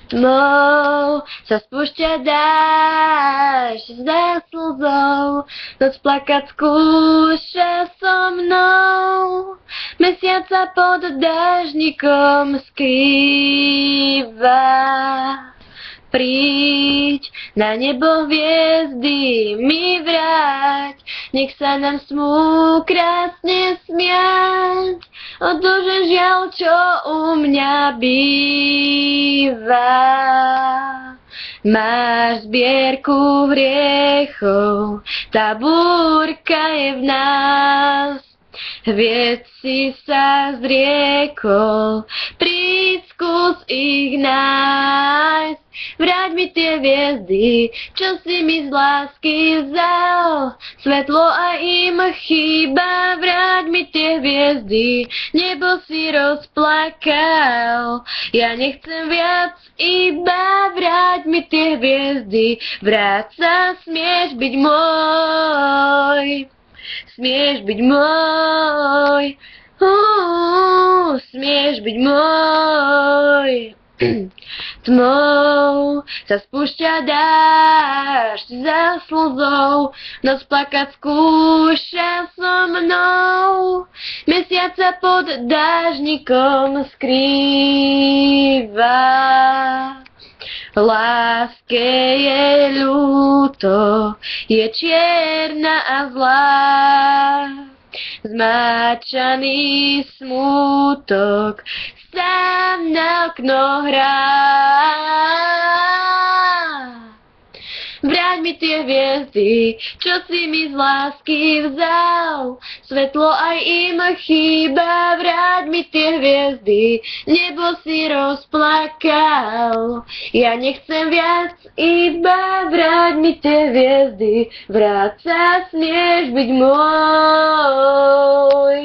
Tmou sa spúšťa dážď za slzou, noc plakať skúša so mnou. Mesiac sa pod dážnikom skrýva. Príď na nebo hviezdy mi vráť, nech sa nám smú krásne smiať. Odlože žiaľ, čo u mňa býva. Máš zbierku hriechov, tá búrka je v nás. Hviezd si sa zriekol, príď skús ich nájsť. Vráť mi tie hviezdy, čo si mi z lásky vzal. Svetlo a im chýba, vráť mi tie hviezdy, nebo si rozplakal. Ja nechcem viac, iba vráť mi tie hviezdy, vráť sa, smieš byť môj. Smieš byť môj, smieš byť môj. Tmou sa spúšťa dážď za slzou, noc plakať skúša so mnou. Mesiac sa pod dážnikom skrýva. Láske je ľúto, je čierna a zlá. Zmáčaný smútok sám na okno hrá. Vráť mi tie hviezdy, čo si mi z lásky vzal. Svetlo aj im chýba, vráť mi tie hviezdy, nebo si rozplakal. Ja nechcem viac, iba vráť mi tie hviezdy, vráť sa, smieš byť môj.